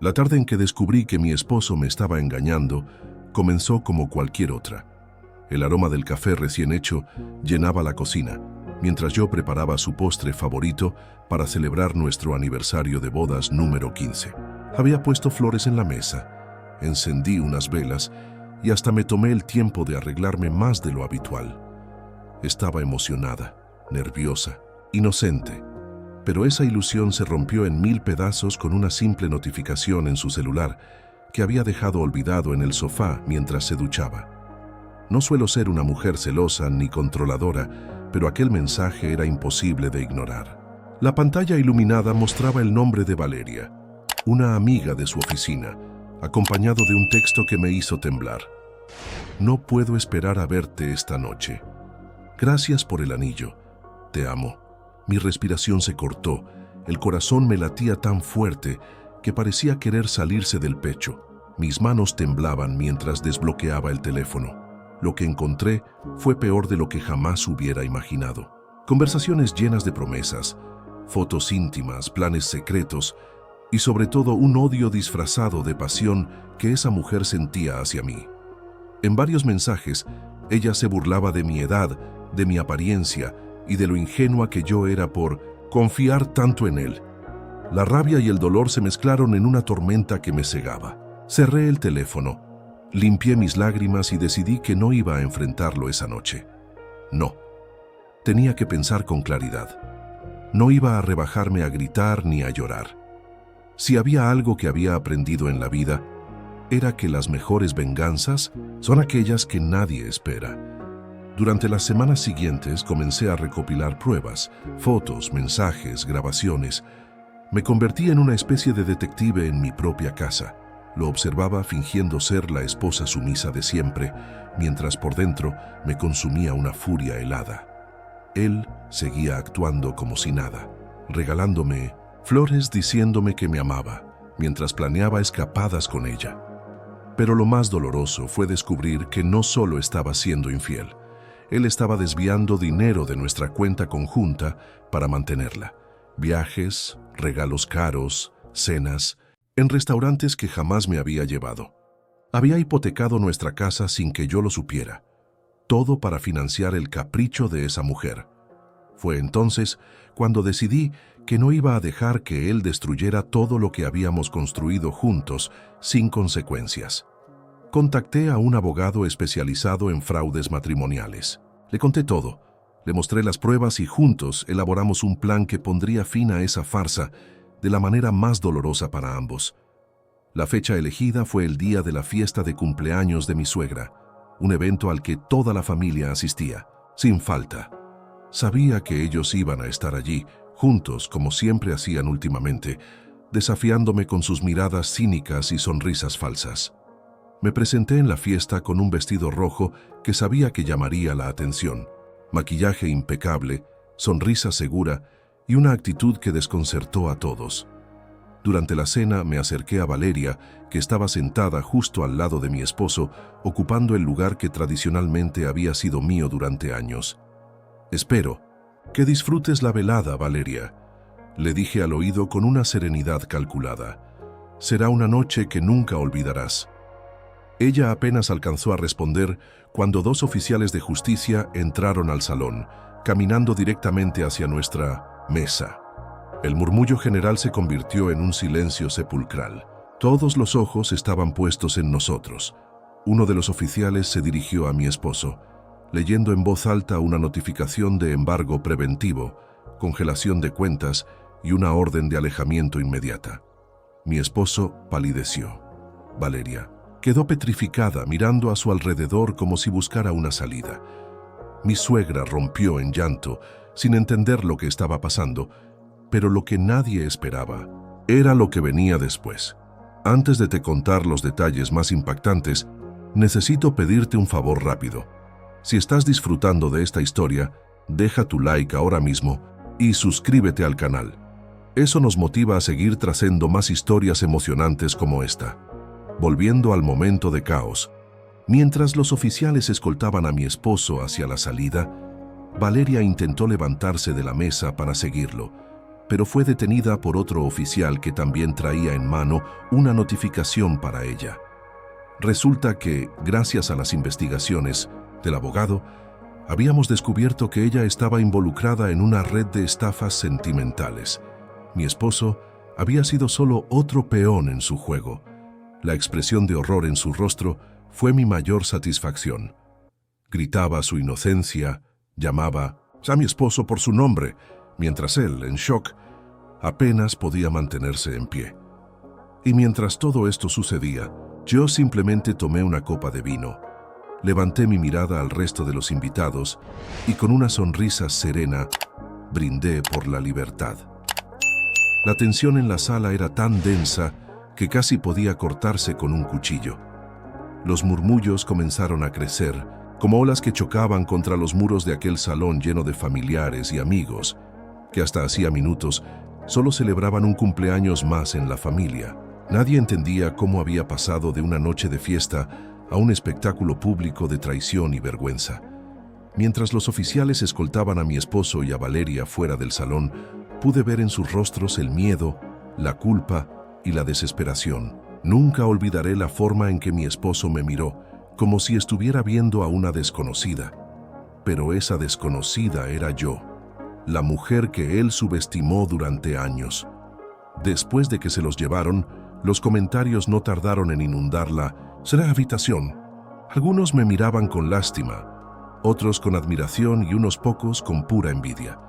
La tarde en que descubrí que mi esposo me estaba engañando comenzó como cualquier otra. El aroma del café recién hecho llenaba la cocina, mientras yo preparaba su postre favorito para celebrar nuestro aniversario de bodas número 15. Había puesto flores en la mesa, encendí unas velas y hasta me tomé el tiempo de arreglarme más de lo habitual. Estaba emocionada, nerviosa, inocente, pero esa ilusión se rompió en 1000 pedazos con una simple notificación en su celular que había dejado olvidado en el sofá mientras se duchaba. No suelo ser una mujer celosa ni controladora, pero aquel mensaje era imposible de ignorar. La pantalla iluminada mostraba el nombre de Valeria, una amiga de su oficina, acompañado de un texto que me hizo temblar. No puedo esperar a verte esta noche. Gracias por el anillo. Te amo. Mi respiración se cortó, el corazón me latía tan fuerte que parecía querer salirse del pecho. Mis manos temblaban mientras desbloqueaba el teléfono. Lo que encontré fue peor de lo que jamás hubiera imaginado. Conversaciones llenas de promesas, fotos íntimas, planes secretos y sobre todo un odio disfrazado de pasión que esa mujer sentía hacia mí. En varios mensajes, ella se burlaba de mi edad, de mi apariencia y de lo ingenua que yo era por confiar tanto en él. La rabia y el dolor se mezclaron en una tormenta que me cegaba. Cerré el teléfono, limpié mis lágrimas y decidí que no iba a enfrentarlo esa noche. No. Tenía que pensar con claridad. No iba a rebajarme a gritar ni a llorar. Si había algo que había aprendido en la vida, era que las mejores venganzas son aquellas que nadie espera. Durante las semanas siguientes comencé a recopilar pruebas, fotos, mensajes, grabaciones. Me convertí en una especie de detective en mi propia casa. Lo observaba fingiendo ser la esposa sumisa de siempre, mientras por dentro me consumía una furia helada. Él seguía actuando como si nada, regalándome flores diciéndome que me amaba, mientras planeaba escapadas con ella. Pero lo más doloroso fue descubrir que no solo estaba siendo infiel. Él estaba desviando dinero de nuestra cuenta conjunta para mantenerla. Viajes, regalos caros, cenas, en restaurantes que jamás me había llevado. Había hipotecado nuestra casa sin que yo lo supiera. Todo para financiar el capricho de esa mujer. Fue entonces cuando decidí que no iba a dejar que él destruyera todo lo que habíamos construido juntos sin consecuencias. Contacté a un abogado especializado en fraudes matrimoniales. Le conté todo, le mostré las pruebas y juntos elaboramos un plan que pondría fin a esa farsa de la manera más dolorosa para ambos. La fecha elegida fue el día de la fiesta de cumpleaños de mi suegra, un evento al que toda la familia asistía, sin falta. Sabía que ellos iban a estar allí, juntos como siempre hacían últimamente, desafiándome con sus miradas cínicas y sonrisas falsas. Me presenté en la fiesta con un vestido rojo que sabía que llamaría la atención, maquillaje impecable, sonrisa segura y una actitud que desconcertó a todos. Durante la cena me acerqué a Valeria, que estaba sentada justo al lado de mi esposo, ocupando el lugar que tradicionalmente había sido mío durante años. «Espero que disfrutes la velada, Valeria», le dije al oído con una serenidad calculada. «Será una noche que nunca olvidarás». Ella apenas alcanzó a responder cuando 2 oficiales de justicia entraron al salón, caminando directamente hacia nuestra mesa. El murmullo general se convirtió en un silencio sepulcral. Todos los ojos estaban puestos en nosotros. Uno de los oficiales se dirigió a mi esposo, leyendo en voz alta una notificación de embargo preventivo, congelación de cuentas y una orden de alejamiento inmediata. Mi esposo palideció. Valeria quedó petrificada mirando a su alrededor como si buscara una salida. Mi suegra rompió en llanto, sin entender lo que estaba pasando, pero lo que nadie esperaba era lo que venía después. Antes de te contar los detalles más impactantes, necesito pedirte un favor rápido. Si estás disfrutando de esta historia, deja tu like ahora mismo y suscríbete al canal. Eso nos motiva a seguir trazando más historias emocionantes como esta. Volviendo al momento de caos, mientras los oficiales escoltaban a mi esposo hacia la salida, Valeria intentó levantarse de la mesa para seguirlo, pero fue detenida por otro oficial que también traía en mano una notificación para ella. Resulta que, gracias a las investigaciones del abogado, habíamos descubierto que ella estaba involucrada en una red de estafas sentimentales. Mi esposo había sido solo otro peón en su juego. La expresión de horror en su rostro fue mi mayor satisfacción. Gritaba su inocencia, llamaba a mi esposo por su nombre, mientras él, en shock, apenas podía mantenerse en pie. Y mientras todo esto sucedía, yo simplemente tomé una copa de vino, levanté mi mirada al resto de los invitados y con una sonrisa serena brindé por la libertad. La tensión en la sala era tan densa que casi podía cortarse con un cuchillo. Los murmullos comenzaron a crecer, como olas que chocaban contra los muros de aquel salón lleno de familiares y amigos, que hasta hacía minutos solo celebraban un cumpleaños más en la familia. Nadie entendía cómo había pasado de una noche de fiesta a un espectáculo público de traición y vergüenza. Mientras los oficiales escoltaban a mi esposo y a Valeria fuera del salón, pude ver en sus rostros el miedo, la culpa y la desesperación. Nunca olvidaré la forma en que mi esposo me miró, como si estuviera viendo a una desconocida. Pero esa desconocida era yo, la mujer que él subestimó durante años. Después de que se los llevaron, los comentarios no tardaron en inundar la habitación. Algunos me miraban con lástima, otros con admiración y unos pocos con pura envidia.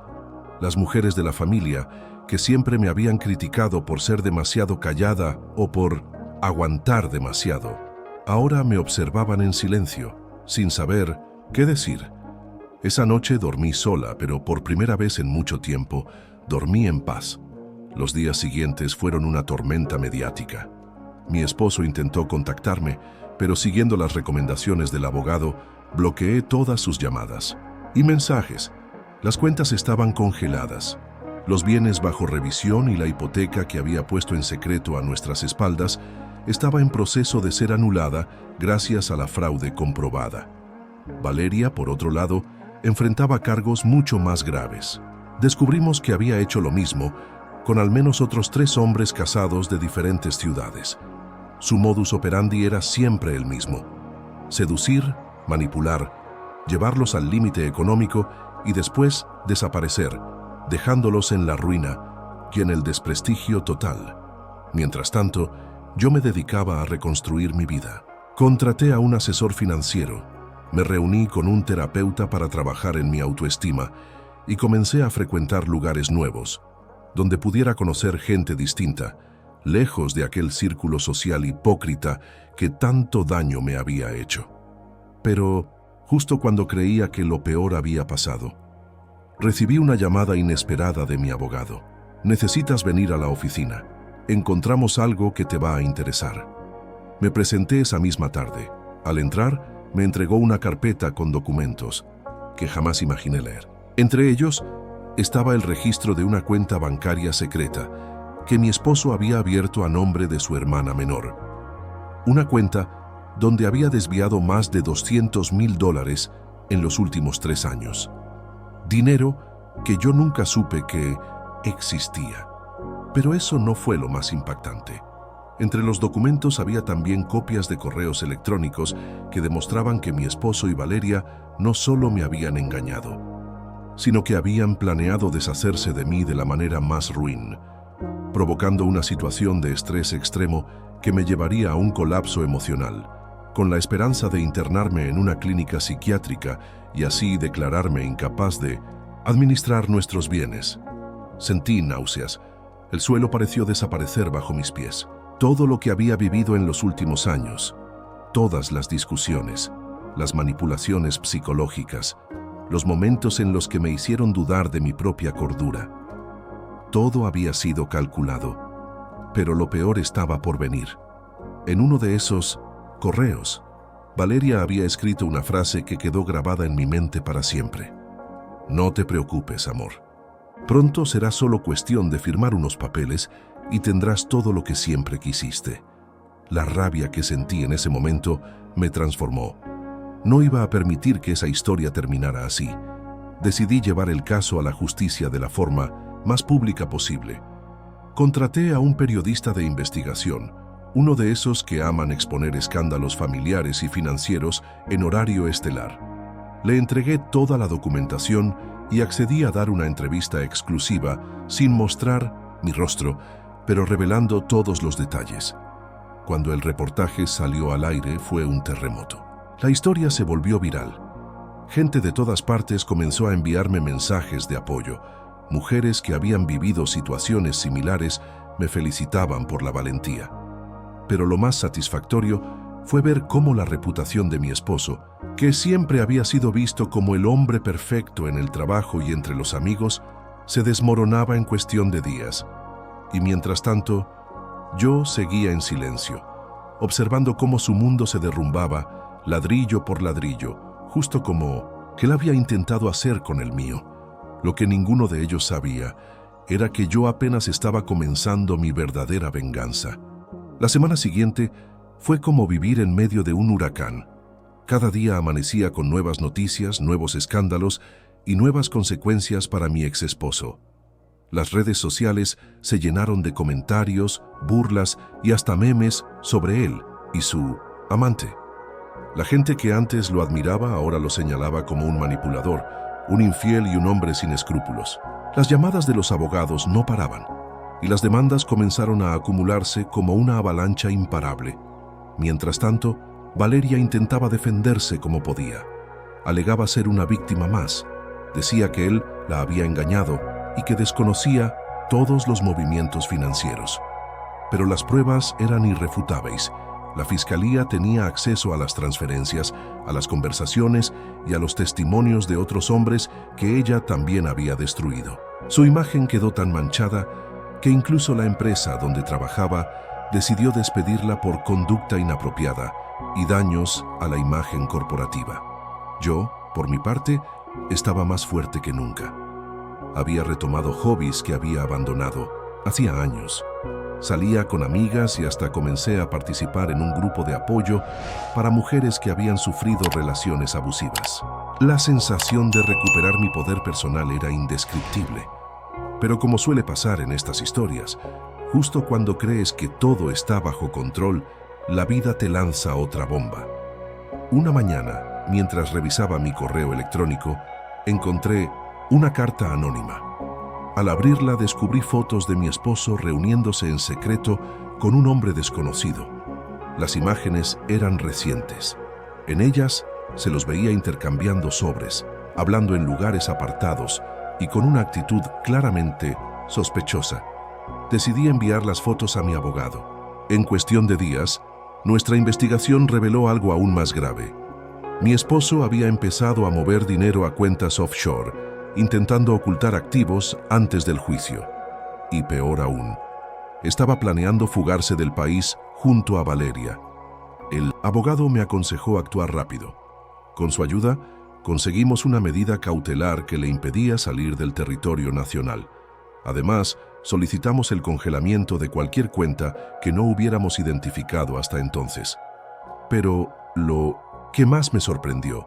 Las mujeres de la familia, que siempre me habían criticado por ser demasiado callada o por aguantar demasiado, ahora me observaban en silencio, sin saber qué decir. Esa noche dormí sola, pero por primera vez en mucho tiempo, dormí en paz. Los días siguientes fueron una tormenta mediática. Mi esposo intentó contactarme, pero siguiendo las recomendaciones del abogado, bloqueé todas sus llamadas y mensajes. Las cuentas estaban congeladas, los bienes bajo revisión y la hipoteca que había puesto en secreto a nuestras espaldas estaba en proceso de ser anulada gracias a la fraude comprobada. Valeria, por otro lado, enfrentaba cargos mucho más graves. Descubrimos que había hecho lo mismo con al menos otros 3 hombres casados de diferentes ciudades. Su modus operandi era siempre el mismo: seducir, manipular, llevarlos al límite económico y después desaparecer, dejándolos en la ruina y en el desprestigio total. Mientras tanto, yo me dedicaba a reconstruir mi vida. Contraté a un asesor financiero, me reuní con un terapeuta para trabajar en mi autoestima y comencé a frecuentar lugares nuevos, donde pudiera conocer gente distinta, lejos de aquel círculo social hipócrita que tanto daño me había hecho. Pero, justo cuando creía que lo peor había pasado, recibí una llamada inesperada de mi abogado. Necesitas venir a la oficina. Encontramos algo que te va a interesar. Me presenté esa misma tarde. Al entrar, me entregó una carpeta con documentos que jamás imaginé leer. Entre ellos, estaba el registro de una cuenta bancaria secreta que mi esposo había abierto a nombre de su hermana menor. Una cuenta donde había desviado más de $200,000 en los últimos 3 años. Dinero que yo nunca supe que existía. Pero eso no fue lo más impactante. Entre los documentos había también copias de correos electrónicos que demostraban que mi esposo y Valeria no solo me habían engañado, sino que habían planeado deshacerse de mí de la manera más ruin, provocando una situación de estrés extremo que me llevaría a un colapso emocional, con la esperanza de internarme en una clínica psiquiátrica y así declararme incapaz de administrar nuestros bienes. Sentí náuseas. El suelo pareció desaparecer bajo mis pies. Todo lo que había vivido en los últimos años, todas las discusiones, las manipulaciones psicológicas, los momentos en los que me hicieron dudar de mi propia cordura. Todo había sido calculado, pero lo peor estaba por venir. En uno de esos correos, Valeria había escrito una frase que quedó grabada en mi mente para siempre. No te preocupes, amor. Pronto será solo cuestión de firmar unos papeles y tendrás todo lo que siempre quisiste. La rabia que sentí en ese momento me transformó. No iba a permitir que esa historia terminara así. Decidí llevar el caso a la justicia de la forma más pública posible. Contraté a un periodista de investigación, uno de esos que aman exponer escándalos familiares y financieros en horario estelar. Le entregué toda la documentación y accedí a dar una entrevista exclusiva sin mostrar mi rostro, pero revelando todos los detalles. Cuando el reportaje salió al aire fue un terremoto. La historia se volvió viral. Gente de todas partes comenzó a enviarme mensajes de apoyo. Mujeres que habían vivido situaciones similares me felicitaban por la valentía. Pero lo más satisfactorio fue ver cómo la reputación de mi esposo, que siempre había sido visto como el hombre perfecto en el trabajo y entre los amigos, se desmoronaba en cuestión de días. Y mientras tanto, yo seguía en silencio, observando cómo su mundo se derrumbaba, ladrillo por ladrillo, justo como que él había intentado hacer con el mío. Lo que ninguno de ellos sabía era que yo apenas estaba comenzando mi verdadera venganza. La semana siguiente fue como vivir en medio de un huracán. Cada día amanecía con nuevas noticias, nuevos escándalos y nuevas consecuencias para mi exesposo. Las redes sociales se llenaron de comentarios, burlas y hasta memes sobre él y su amante. La gente que antes lo admiraba ahora lo señalaba como un manipulador, un infiel y un hombre sin escrúpulos. Las llamadas de los abogados no paraban y las demandas comenzaron a acumularse como una avalancha imparable. Mientras tanto, Valeria intentaba defenderse como podía. Alegaba ser una víctima más. Decía que él la había engañado y que desconocía todos los movimientos financieros. Pero las pruebas eran irrefutables. La fiscalía tenía acceso a las transferencias, a las conversaciones y a los testimonios de otros hombres que ella también había destruido. Su imagen quedó tan manchada que incluso la empresa donde trabajaba decidió despedirla por conducta inapropiada y daños a la imagen corporativa. Yo, por mi parte, estaba más fuerte que nunca. Había retomado hobbies que había abandonado hacía años. Salía con amigas y hasta comencé a participar en un grupo de apoyo para mujeres que habían sufrido relaciones abusivas. La sensación de recuperar mi poder personal era indescriptible. Pero como suele pasar en estas historias, justo cuando crees que todo está bajo control, la vida te lanza otra bomba. Una mañana, mientras revisaba mi correo electrónico, encontré una carta anónima. Al abrirla descubrí fotos de mi esposo reuniéndose en secreto con un hombre desconocido. Las imágenes eran recientes. En ellas se los veía intercambiando sobres, hablando en lugares apartados y con una actitud claramente sospechosa. Decidí enviar las fotos a mi abogado. En cuestión de días, nuestra investigación reveló algo aún más grave. Mi esposo había empezado a mover dinero a cuentas offshore, intentando ocultar activos antes del juicio. Y peor aún, estaba planeando fugarse del país junto a Valeria. El abogado me aconsejó actuar rápido. Con su ayuda, conseguimos una medida cautelar que le impedía salir del territorio nacional. Además, solicitamos el congelamiento de cualquier cuenta que no hubiéramos identificado hasta entonces. Pero lo que más me sorprendió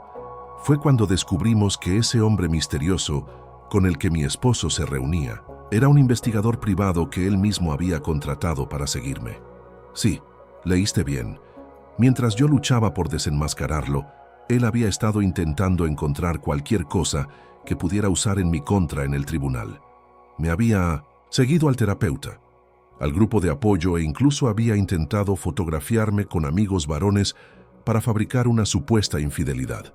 fue cuando descubrimos que ese hombre misterioso con el que mi esposo se reunía era un investigador privado que él mismo había contratado para seguirme. Sí, leíste bien. Mientras yo luchaba por desenmascararlo, él había estado intentando encontrar cualquier cosa que pudiera usar en mi contra en el tribunal. Me había seguido al terapeuta, al grupo de apoyo e incluso había intentado fotografiarme con amigos varones para fabricar una supuesta infidelidad.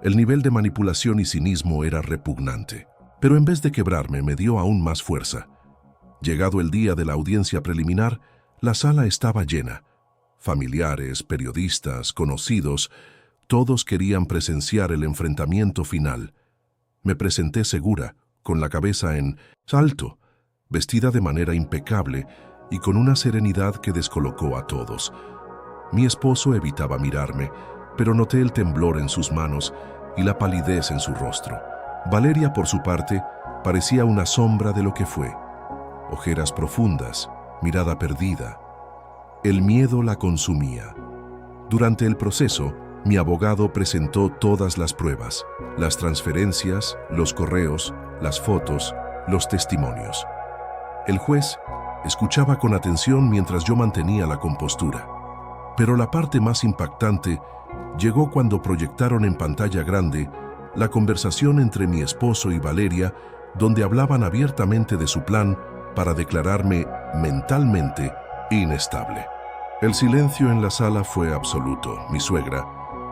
El nivel de manipulación y cinismo era repugnante, pero en vez de quebrarme me dio aún más fuerza. Llegado el día de la audiencia preliminar, la sala estaba llena. Familiares, periodistas, conocidos, todos querían presenciar el enfrentamiento final. Me presenté segura, con la cabeza en alto, vestida de manera impecable y con una serenidad que descolocó a todos. Mi esposo evitaba mirarme, pero noté el temblor en sus manos y la palidez en su rostro. Valeria, por su parte, parecía una sombra de lo que fue. Ojeras profundas, mirada perdida. El miedo la consumía. Durante el proceso, mi abogado presentó todas las pruebas, las transferencias, los correos, las fotos, los testimonios. El juez escuchaba con atención mientras yo mantenía la compostura. Pero la parte más impactante llegó cuando proyectaron en pantalla grande la conversación entre mi esposo y Valeria, donde hablaban abiertamente de su plan para declararme mentalmente inestable. El silencio en la sala fue absoluto. Mi suegra,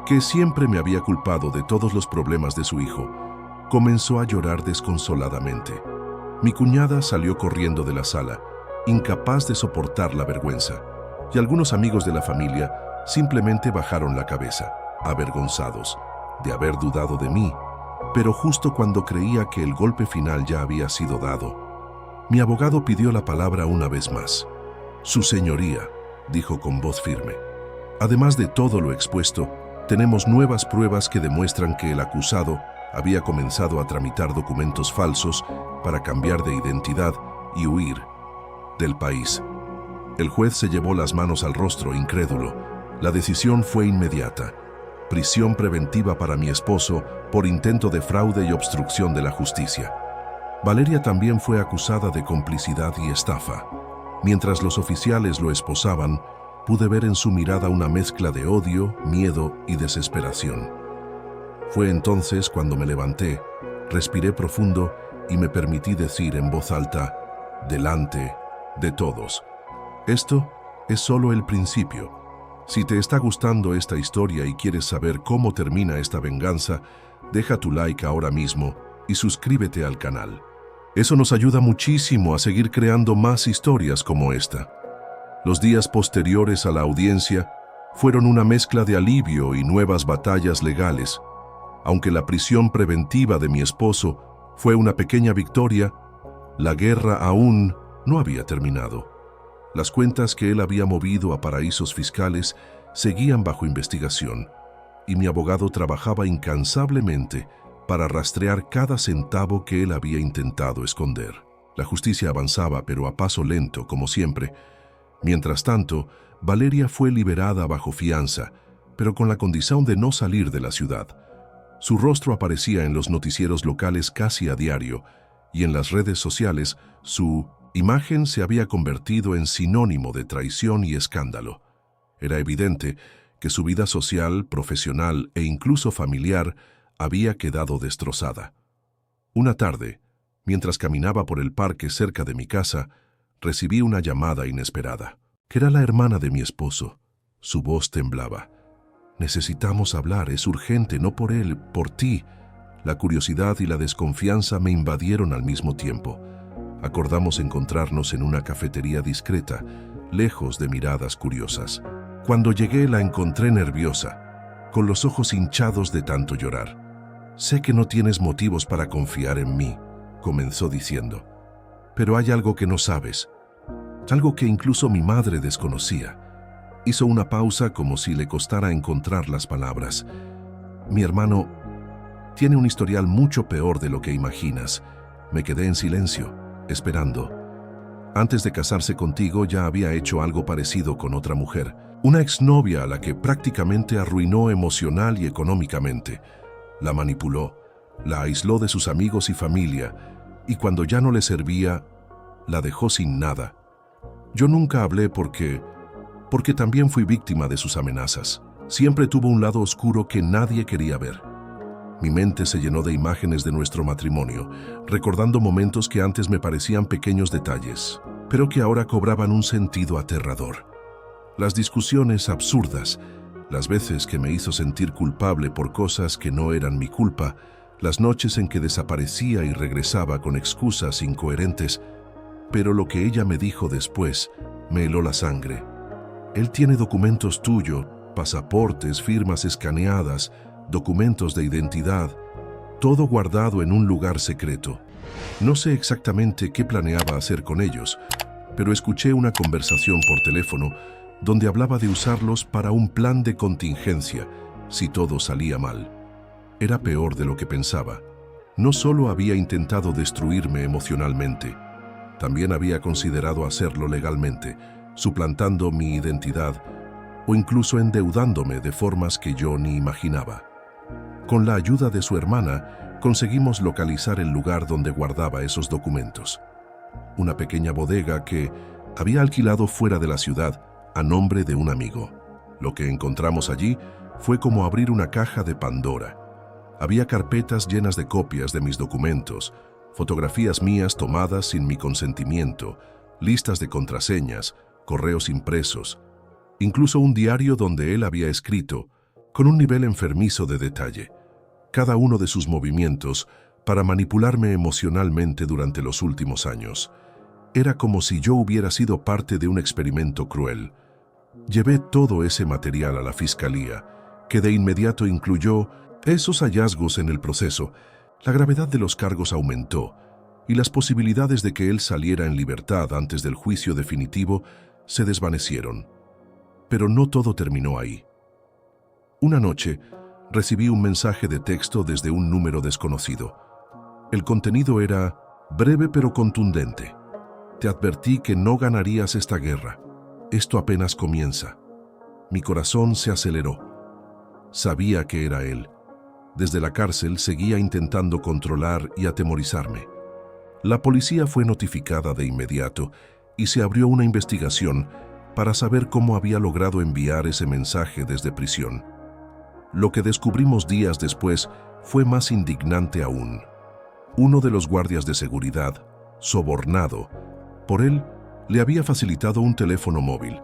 que siempre me había culpado de todos los problemas de su hijo, comenzó a llorar desconsoladamente. Mi cuñada salió corriendo de la sala, incapaz de soportar la vergüenza, y algunos amigos de la familia simplemente bajaron la cabeza, avergonzados de haber dudado de mí, pero justo cuando creía que el golpe final ya había sido dado, mi abogado pidió la palabra una vez más. Su señoría, dijo con voz firme, además de todo lo expuesto, tenemos nuevas pruebas que demuestran que el acusado había comenzado a tramitar documentos falsos para cambiar de identidad y huir del país. El juez se llevó las manos al rostro, incrédulo. La decisión fue inmediata. Prisión preventiva para mi esposo por intento de fraude y obstrucción de la justicia. Valeria también fue acusada de complicidad y estafa. Mientras los oficiales lo esposaban, pude ver en su mirada una mezcla de odio, miedo y desesperación. Fue entonces cuando me levanté, respiré profundo y me permití decir en voz alta, delante de todos: esto es solo el principio. Si te está gustando esta historia y quieres saber cómo termina esta venganza, deja tu like ahora mismo y suscríbete al canal. Eso nos ayuda muchísimo a seguir creando más historias como esta. Los días posteriores a la audiencia fueron una mezcla de alivio y nuevas batallas legales. Aunque la prisión preventiva de mi esposo fue una pequeña victoria, la guerra aún no había terminado. Las cuentas que él había movido a paraísos fiscales seguían bajo investigación, y mi abogado trabajaba incansablemente para rastrear cada centavo que él había intentado esconder. La justicia avanzaba, pero a paso lento, como siempre. Mientras tanto, Valeria fue liberada bajo fianza, pero con la condición de no salir de la ciudad. Su rostro aparecía en los noticieros locales casi a diario, y en las redes sociales su imagen se había convertido en sinónimo de traición y escándalo. Era evidente que su vida social, profesional e incluso familiar había quedado destrozada. Una tarde, mientras caminaba por el parque cerca de mi casa, recibí una llamada inesperada. Era la hermana de mi esposo. Su voz temblaba. Necesitamos hablar, es urgente, no por él, por ti. La curiosidad y la desconfianza me invadieron al mismo tiempo. Acordamos encontrarnos en una cafetería discreta, lejos de miradas curiosas. Cuando llegué la encontré nerviosa, con los ojos hinchados de tanto llorar. Sé que no tienes motivos para confiar en mí, comenzó diciendo. Pero hay algo que no sabes, algo que incluso mi madre desconocía. Hizo una pausa como si le costara encontrar las palabras. Mi hermano tiene un historial mucho peor de lo que imaginas. Me quedé en silencio, esperando. Antes de casarse contigo ya había hecho algo parecido con otra mujer, una exnovia a la que prácticamente arruinó emocional y económicamente. La manipuló, la aisló de sus amigos y familia, y cuando ya no le servía, la dejó sin nada. Yo nunca hablé porque también fui víctima de sus amenazas. Siempre tuvo un lado oscuro que nadie quería ver. Mi mente se llenó de imágenes de nuestro matrimonio, recordando momentos que antes me parecían pequeños detalles, pero que ahora cobraban un sentido aterrador. Las discusiones absurdas, las veces que me hizo sentir culpable por cosas que no eran mi culpa, las noches en que desaparecía y regresaba con excusas incoherentes, pero lo que ella me dijo después me heló la sangre. Él tiene documentos tuyos, pasaportes, firmas escaneadas, documentos de identidad, todo guardado en un lugar secreto. No sé exactamente qué planeaba hacer con ellos, pero escuché una conversación por teléfono donde hablaba de usarlos para un plan de contingencia si todo salía mal. Era peor de lo que pensaba. No solo había intentado destruirme emocionalmente, también había considerado hacerlo legalmente, suplantando mi identidad o incluso endeudándome de formas que yo ni imaginaba. Con la ayuda de su hermana, conseguimos localizar el lugar donde guardaba esos documentos. Una pequeña bodega que había alquilado fuera de la ciudad a nombre de un amigo. Lo que encontramos allí fue como abrir una caja de Pandora. Había carpetas llenas de copias de mis documentos, fotografías mías tomadas sin mi consentimiento, listas de contraseñas, correos impresos, incluso un diario donde él había escrito, con un nivel enfermizo de detalle, cada uno de sus movimientos para manipularme emocionalmente durante los últimos años. Era como si yo hubiera sido parte de un experimento cruel. Llevé todo ese material a la fiscalía, que de inmediato incluyó esos hallazgos en el proceso. La gravedad de los cargos aumentó y las posibilidades de que él saliera en libertad antes del juicio definitivo se desvanecieron. Pero no todo terminó ahí. Una noche, recibí un mensaje de texto desde un número desconocido. El contenido era breve pero contundente. Te advertí que no ganarías esta guerra. Esto apenas comienza. Mi corazón se aceleró. Sabía que era él. Desde la cárcel seguía intentando controlar y atemorizarme. La policía fue notificada de inmediato y se abrió una investigación para saber cómo había logrado enviar ese mensaje desde prisión. Lo que descubrimos días después fue más indignante aún. Uno de los guardias de seguridad, sobornado por él, le había facilitado un teléfono móvil.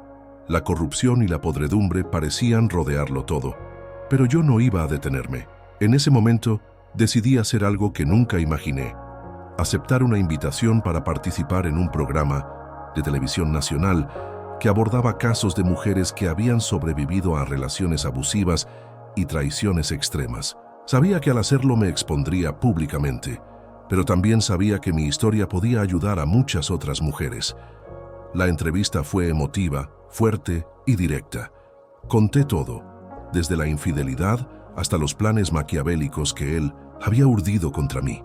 La corrupción y la podredumbre parecían rodearlo todo, pero yo no iba a detenerme. En ese momento, decidí hacer algo que nunca imaginé: aceptar una invitación para participar en un programa de televisión nacional que abordaba casos de mujeres que habían sobrevivido a relaciones abusivas y traiciones extremas. Sabía que al hacerlo me expondría públicamente, pero también sabía que mi historia podía ayudar a muchas otras mujeres. La entrevista fue emotiva, fuerte y directa. Conté todo, desde la infidelidad hasta los planes maquiavélicos que él había urdido contra mí.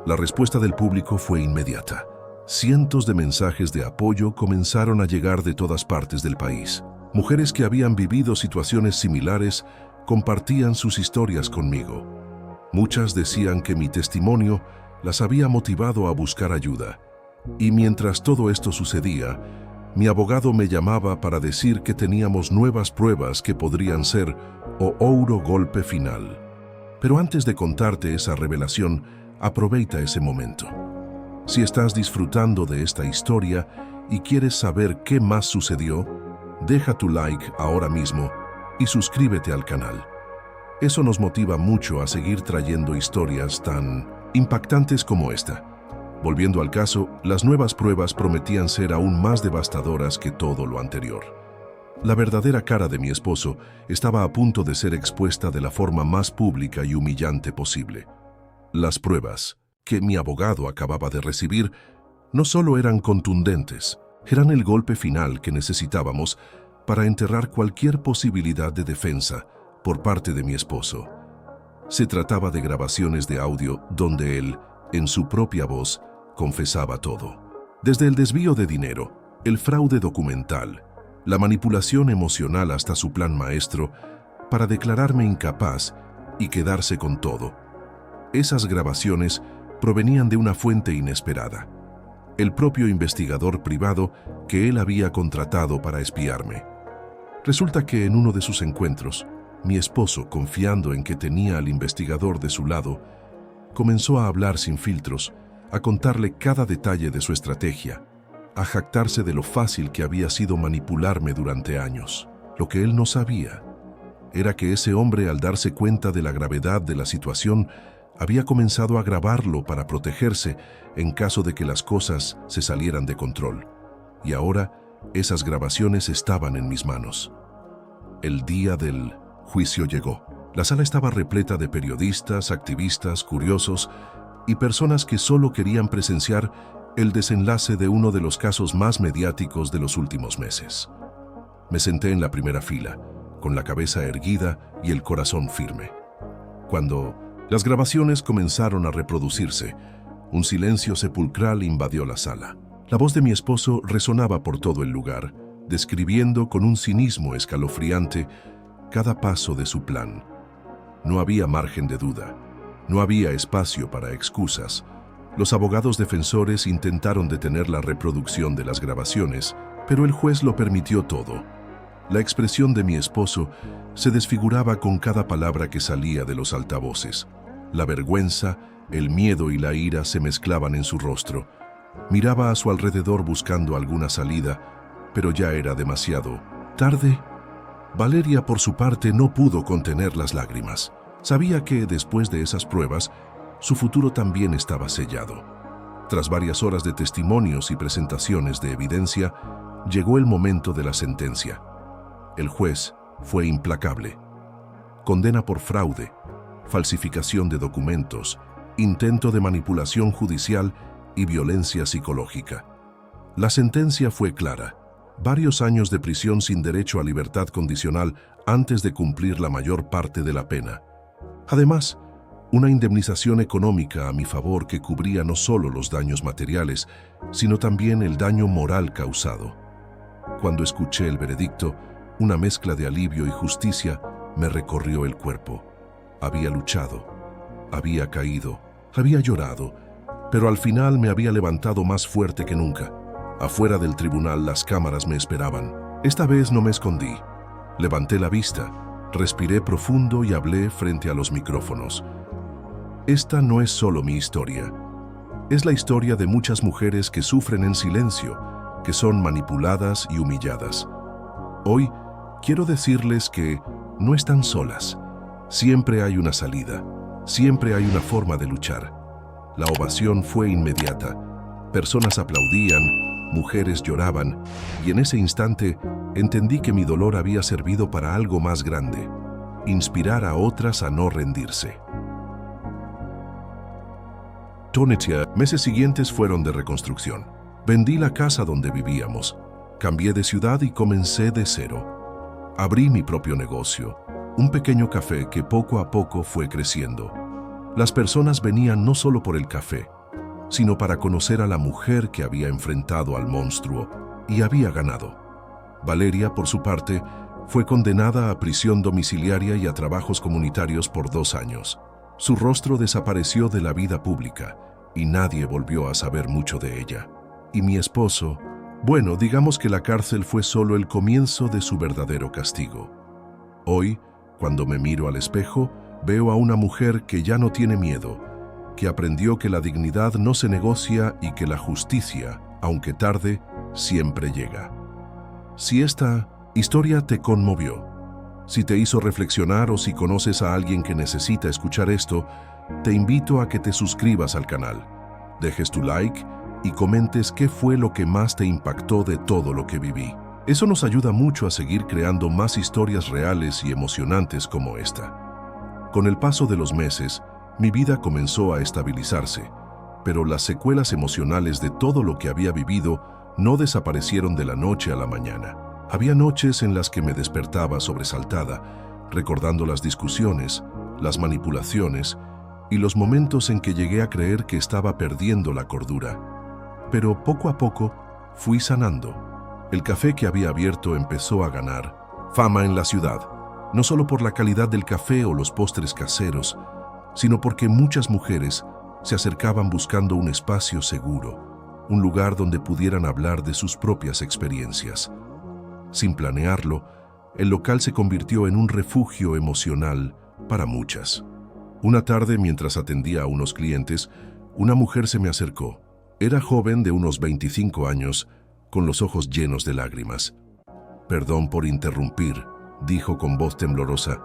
La respuesta del público fue inmediata. Cientos de mensajes de apoyo comenzaron a llegar de todas partes del país. Mujeres que habían vivido situaciones similares compartían sus historias conmigo. Muchas decían que mi testimonio las había motivado a buscar ayuda. Y mientras todo esto sucedía, mi abogado me llamaba para decir que teníamos nuevas pruebas que podrían ser o ouro golpe final. Pero antes de contarte esa revelación, aprovecha ese momento. Si estás disfrutando de esta historia y quieres saber qué más sucedió, deja tu like ahora mismo y suscríbete al canal. Eso nos motiva mucho a seguir trayendo historias tan impactantes como esta. Volviendo al caso, las nuevas pruebas prometían ser aún más devastadoras que todo lo anterior. La verdadera cara de mi esposo estaba a punto de ser expuesta de la forma más pública y humillante posible. Las pruebas que mi abogado acababa de recibir no solo eran contundentes, eran el golpe final que necesitábamos para enterrar cualquier posibilidad de defensa por parte de mi esposo. Se trataba de grabaciones de audio donde él, en su propia voz, confesaba todo. Desde el desvío de dinero, el fraude documental, la manipulación emocional hasta su plan maestro para declararme incapaz y quedarse con todo. Esas grabaciones provenían de una fuente inesperada: el propio investigador privado que él había contratado para espiarme. Resulta que en uno de sus encuentros, mi esposo, confiando en que tenía al investigador de su lado, comenzó a hablar sin filtros, a contarle cada detalle de su estrategia, a jactarse de lo fácil que había sido manipularme durante años. Lo que él no sabía era que ese hombre, al darse cuenta de la gravedad de la situación, había comenzado a grabarlo para protegerse en caso de que las cosas se salieran de control. Y ahora, esas grabaciones estaban en mis manos. El día del juicio llegó. La sala estaba repleta de periodistas, activistas, curiosos y personas que solo querían presenciar el desenlace de uno de los casos más mediáticos de los últimos meses. Me senté en la primera fila, con la cabeza erguida y el corazón firme. Cuando las grabaciones comenzaron a reproducirse, un silencio sepulcral invadió la sala. La voz de mi esposo resonaba por todo el lugar, describiendo con un cinismo escalofriante cada paso de su plan. No había margen de duda. No había espacio para excusas. Los abogados defensores intentaron detener la reproducción de las grabaciones, pero el juez lo permitió todo. La expresión de mi esposo se desfiguraba con cada palabra que salía de los altavoces. La vergüenza, el miedo y la ira se mezclaban en su rostro. Miraba a su alrededor buscando alguna salida, pero ya era demasiado tarde. Valeria, por su parte, no pudo contener las lágrimas. Sabía que, después de esas pruebas, su futuro también estaba sellado. Tras varias horas de testimonios y presentaciones de evidencia, llegó el momento de la sentencia. El juez fue implacable. Condena por fraude, falsificación de documentos, intento de manipulación judicial y violencia psicológica. La sentencia fue clara: varios años de prisión sin derecho a libertad condicional antes de cumplir la mayor parte de la pena. Además, una indemnización económica a mi favor que cubría no solo los daños materiales, sino también el daño moral causado. Cuando escuché el veredicto, una mezcla de alivio y justicia me recorrió el cuerpo. Había luchado, había caído, había llorado, pero al final me había levantado más fuerte que nunca. Afuera del tribunal las cámaras me esperaban. Esta vez no me escondí. Levanté la vista, respiré profundo y hablé frente a los micrófonos. Esta no es solo mi historia. Es la historia de muchas mujeres que sufren en silencio, que son manipuladas y humilladas. Hoy quiero decirles que no están solas. Siempre hay una salida, siempre hay una forma de luchar. La ovación fue inmediata. Personas aplaudían, mujeres lloraban, y en ese instante entendí que mi dolor había servido para algo más grande: inspirar a otras a no rendirse. Meses siguientes fueron de reconstrucción. Vendí la casa donde vivíamos, cambié de ciudad y comencé de cero. Abrí mi propio negocio, un pequeño café que poco a poco fue creciendo. Las personas venían no solo por el café, sino para conocer a la mujer que había enfrentado al monstruo y había ganado. Valeria, por su parte, fue condenada a prisión domiciliaria y a trabajos comunitarios por 2 años. Su rostro desapareció de la vida pública y nadie volvió a saber mucho de ella. Y mi esposo, bueno, digamos que la cárcel fue solo el comienzo de su verdadero castigo. Hoy, cuando me miro al espejo, veo a una mujer que ya no tiene miedo, que aprendió que la dignidad no se negocia y que la justicia, aunque tarde, siempre llega. Si esta historia te conmovió, si te hizo reflexionar o si conoces a alguien que necesita escuchar esto, te invito a que te suscribas al canal, dejes tu like y comentes qué fue lo que más te impactó de todo lo que viví. Eso nos ayuda mucho a seguir creando más historias reales y emocionantes como esta. Con el paso de los meses, mi vida comenzó a estabilizarse, pero las secuelas emocionales de todo lo que había vivido no desaparecieron de la noche a la mañana. Había noches en las que me despertaba sobresaltada, recordando las discusiones, las manipulaciones y los momentos en que llegué a creer que estaba perdiendo la cordura. Pero poco a poco fui sanando. El café que había abierto empezó a ganar fama en la ciudad, no solo por la calidad del café o los postres caseros, sino porque muchas mujeres se acercaban buscando un espacio seguro, un lugar donde pudieran hablar de sus propias experiencias. Sin planearlo, el local se convirtió en un refugio emocional para muchas. Una tarde, mientras atendía a unos clientes, una mujer se me acercó. Era joven, de unos 25 años, con los ojos llenos de lágrimas. «Perdón por interrumpir», dijo con voz temblorosa.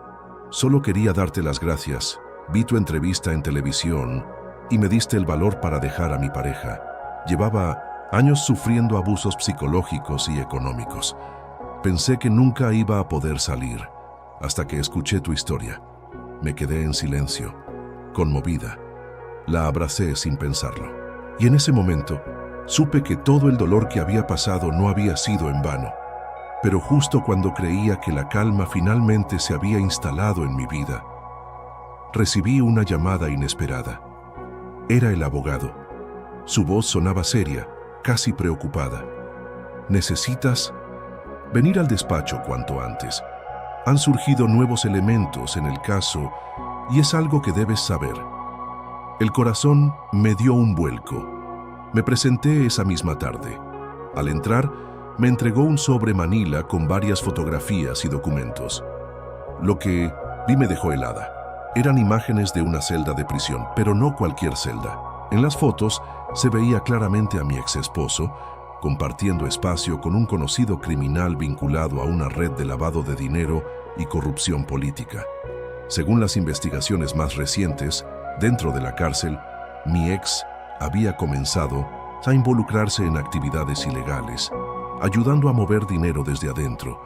«Solo quería darte las gracias. Vi tu entrevista en televisión y me diste el valor para dejar a mi pareja. Llevaba años sufriendo abusos psicológicos y económicos. Pensé que nunca iba a poder salir, hasta que escuché tu historia. Me quedé en silencio, conmovida. La abracé sin pensarlo. Y en ese momento, supe que todo el dolor que había pasado no había sido en vano. Pero justo cuando creía que la calma finalmente se había instalado en mi vida, recibí una llamada inesperada. Era el abogado. Su voz sonaba seria, casi preocupada. «¿Necesitas venir al despacho cuanto antes? Han surgido nuevos elementos en el caso y es algo que debes saber». El corazón me dio un vuelco. Me presenté esa misma tarde. Al entrar, me entregó un sobre manila con varias fotografías y documentos. Lo que vi me dejó helada. Eran imágenes de una celda de prisión, pero no cualquier celda. En las fotos se veía claramente a mi ex esposo compartiendo espacio con un conocido criminal vinculado a una red de lavado de dinero y corrupción política. Según las investigaciones más recientes, dentro de la cárcel, mi ex había comenzado a involucrarse en actividades ilegales, ayudando a mover dinero desde adentro,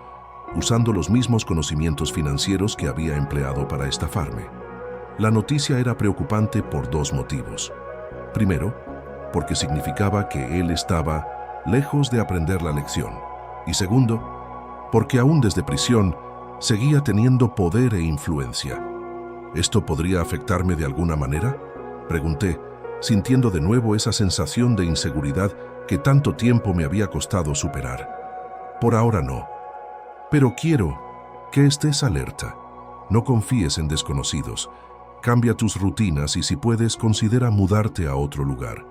usando los mismos conocimientos financieros que había empleado para estafarme. La noticia era preocupante por dos motivos. Primero, porque significaba que él estaba lejos de aprender la lección. Y segundo, porque aún desde prisión seguía teniendo poder e influencia. ¿Esto podría afectarme de alguna manera?, pregunté, sintiendo de nuevo esa sensación de inseguridad que tanto tiempo me había costado superar. Por ahora no, pero quiero que estés alerta. No confíes en desconocidos. Cambia tus rutinas y si puedes, considera mudarte a otro lugar.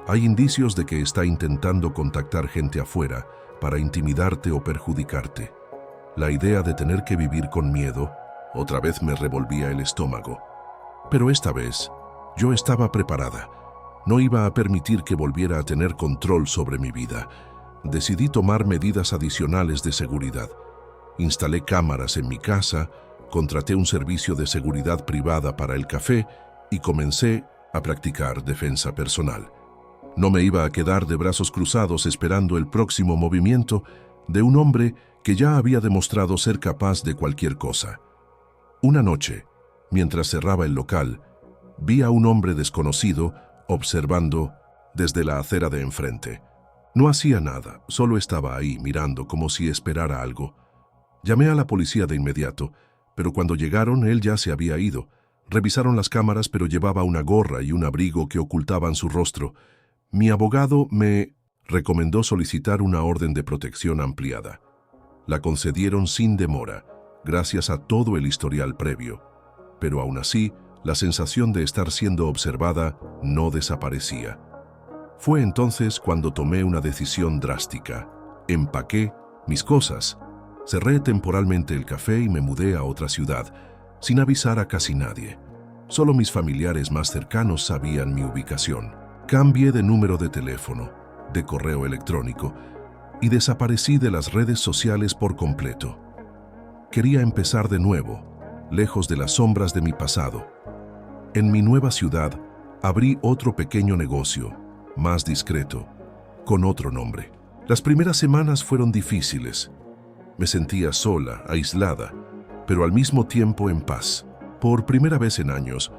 Hay indicios de que está intentando contactar gente afuera para intimidarte o perjudicarte. La idea de tener que vivir con miedo otra vez me revolvía el estómago. Pero esta vez, yo estaba preparada. No iba a permitir que volviera a tener control sobre mi vida. Decidí tomar medidas adicionales de seguridad. Instalé cámaras en mi casa, contraté un servicio de seguridad privada para el café y comencé a practicar defensa personal. No me iba a quedar de brazos cruzados esperando el próximo movimiento de un hombre que ya había demostrado ser capaz de cualquier cosa. Una noche, mientras cerraba el local, vi a un hombre desconocido observando desde la acera de enfrente. No hacía nada, solo estaba ahí mirando como si esperara algo. Llamé a la policía de inmediato, pero cuando llegaron él ya se había ido. Revisaron las cámaras, pero llevaba una gorra y un abrigo que ocultaban su rostro. Mi abogado me recomendó solicitar una orden de protección ampliada. La concedieron sin demora, gracias a todo el historial previo. Pero aún así, la sensación de estar siendo observada no desaparecía. Fue entonces cuando tomé una decisión drástica. Empaqué mis cosas, cerré temporalmente el café y me mudé a otra ciudad, sin avisar a casi nadie. Solo mis familiares más cercanos sabían mi ubicación. Cambié de número de teléfono, de correo electrónico y desaparecí de las redes sociales por completo. Quería empezar de nuevo, lejos de las sombras de mi pasado. En mi nueva ciudad, abrí otro pequeño negocio, más discreto, con otro nombre. Las primeras semanas fueron difíciles. Me sentía sola, aislada, pero al mismo tiempo en paz. Por primera vez en años,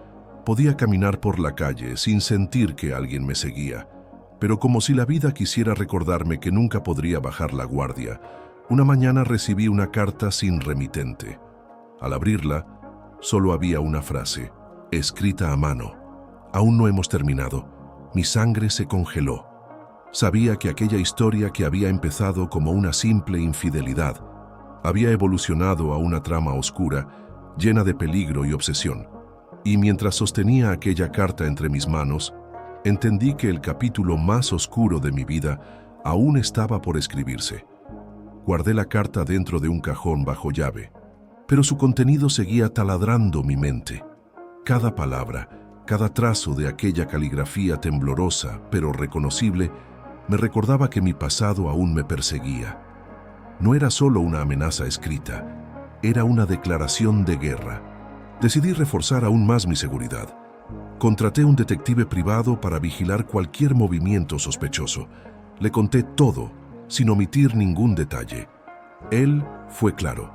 podía caminar por la calle sin sentir que alguien me seguía, pero como si la vida quisiera recordarme que nunca podría bajar la guardia. Una mañana recibí una carta sin remitente. Al abrirla, solo había una frase, escrita a mano. Aún no hemos terminado. Mi sangre se congeló. Sabía que aquella historia que había empezado como una simple infidelidad había evolucionado a una trama oscura, llena de peligro y obsesión. Y mientras sostenía aquella carta entre mis manos, entendí que el capítulo más oscuro de mi vida aún estaba por escribirse. Guardé la carta dentro de un cajón bajo llave, pero su contenido seguía taladrando mi mente. Cada palabra, cada trazo de aquella caligrafía temblorosa pero reconocible me recordaba que mi pasado aún me perseguía. No era solo una amenaza escrita, era una declaración de guerra. Decidí reforzar aún más mi seguridad. Contraté un detective privado para vigilar cualquier movimiento sospechoso. Le conté todo, sin omitir ningún detalle. Él fue claro.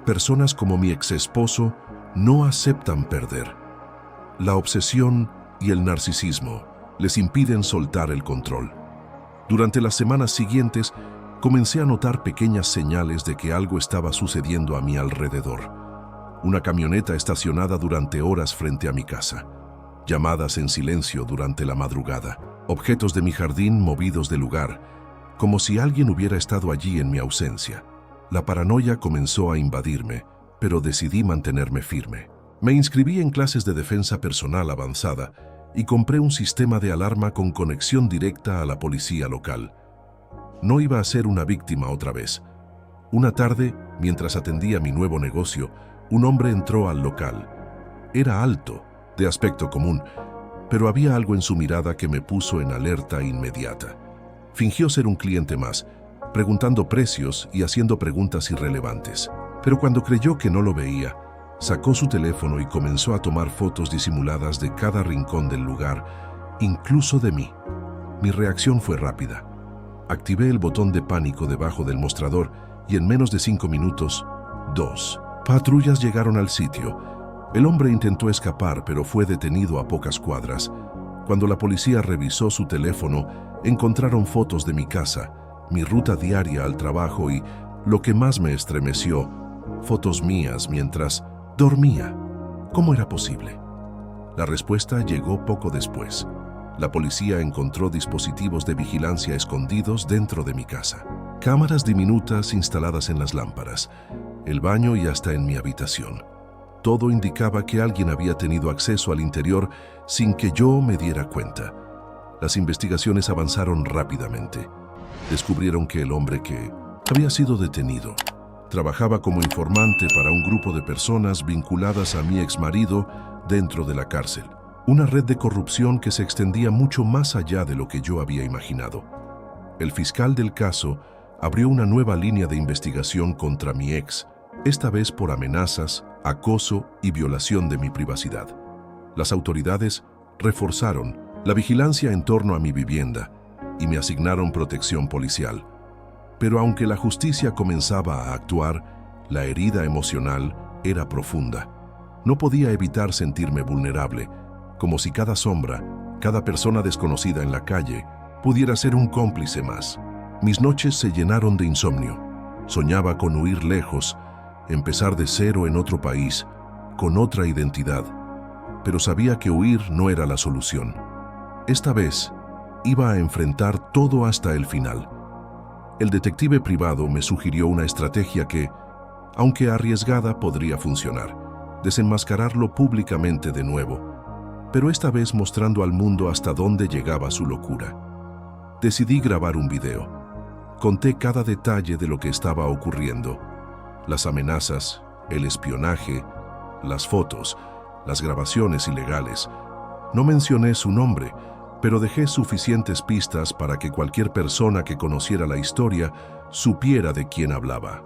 Personas como mi exesposo no aceptan perder. La obsesión y el narcisismo les impiden soltar el control. Durante las semanas siguientes, comencé a notar pequeñas señales de que algo estaba sucediendo a mi alrededor. Una camioneta estacionada durante horas frente a mi casa. Llamadas en silencio durante la madrugada. Objetos de mi jardín movidos de lugar, como si alguien hubiera estado allí en mi ausencia. La paranoia comenzó a invadirme, pero decidí mantenerme firme. Me inscribí en clases de defensa personal avanzada y compré un sistema de alarma con conexión directa a la policía local. No iba a ser una víctima otra vez. Una tarde, mientras atendía mi nuevo negocio, un hombre entró al local. Era alto, de aspecto común, pero había algo en su mirada que me puso en alerta inmediata. Fingió ser un cliente más, preguntando precios y haciendo preguntas irrelevantes. Pero cuando creyó que no lo veía, sacó su teléfono y comenzó a tomar fotos disimuladas de cada rincón del lugar, incluso de mí. Mi reacción fue rápida. Activé el botón de pánico debajo del mostrador y en menos de 5 minutos, 2 patrullas llegaron al sitio. El hombre intentó escapar, pero fue detenido a pocas cuadras. Cuando la policía revisó su teléfono, encontraron fotos de mi casa, mi ruta diaria al trabajo y, lo que más me estremeció, fotos mías mientras dormía. ¿Cómo era posible? La respuesta llegó poco después. La policía encontró dispositivos de vigilancia escondidos dentro de mi casa. Cámaras diminutas instaladas en las lámparas, el baño y hasta en mi habitación. Todo indicaba que alguien había tenido acceso al interior sin que yo me diera cuenta. Las investigaciones avanzaron rápidamente. Descubrieron que el hombre que había sido detenido trabajaba como informante para un grupo de personas vinculadas a mi exmarido dentro de la cárcel. Una red de corrupción que se extendía mucho más allá de lo que yo había imaginado. El fiscal del caso abrió una nueva línea de investigación contra mi ex, esta vez por amenazas, acoso y violación de mi privacidad. Las autoridades reforzaron la vigilancia en torno a mi vivienda y me asignaron protección policial. Pero aunque la justicia comenzaba a actuar, la herida emocional era profunda. No podía evitar sentirme vulnerable, como si cada sombra, cada persona desconocida en la calle, pudiera ser un cómplice más. Mis noches se llenaron de insomnio. Soñaba con huir lejos, empezar de cero en otro país, con otra identidad. Pero sabía que huir no era la solución. Esta vez, iba a enfrentar todo hasta el final. El detective privado me sugirió una estrategia que, aunque arriesgada, podría funcionar. Desenmascararlo públicamente de nuevo, pero esta vez mostrando al mundo hasta dónde llegaba su locura. Decidí grabar un video. Conté cada detalle de lo que estaba ocurriendo. Las amenazas, el espionaje, las fotos, las grabaciones ilegales. No mencioné su nombre, pero dejé suficientes pistas para que cualquier persona que conociera la historia supiera de quién hablaba.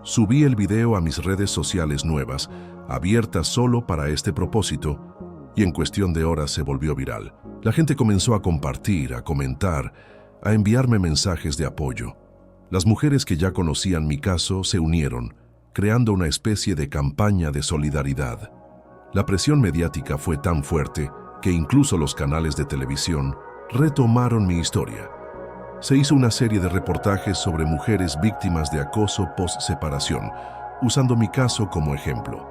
Subí el video a mis redes sociales nuevas, abiertas solo para este propósito, y en cuestión de horas se volvió viral. La gente comenzó a compartir, a comentar, a enviarme mensajes de apoyo. Las mujeres que ya conocían mi caso se unieron, creando una especie de campaña de solidaridad. La presión mediática fue tan fuerte que incluso los canales de televisión retomaron mi historia. Se hizo una serie de reportajes sobre mujeres víctimas de acoso post-separación, usando mi caso como ejemplo.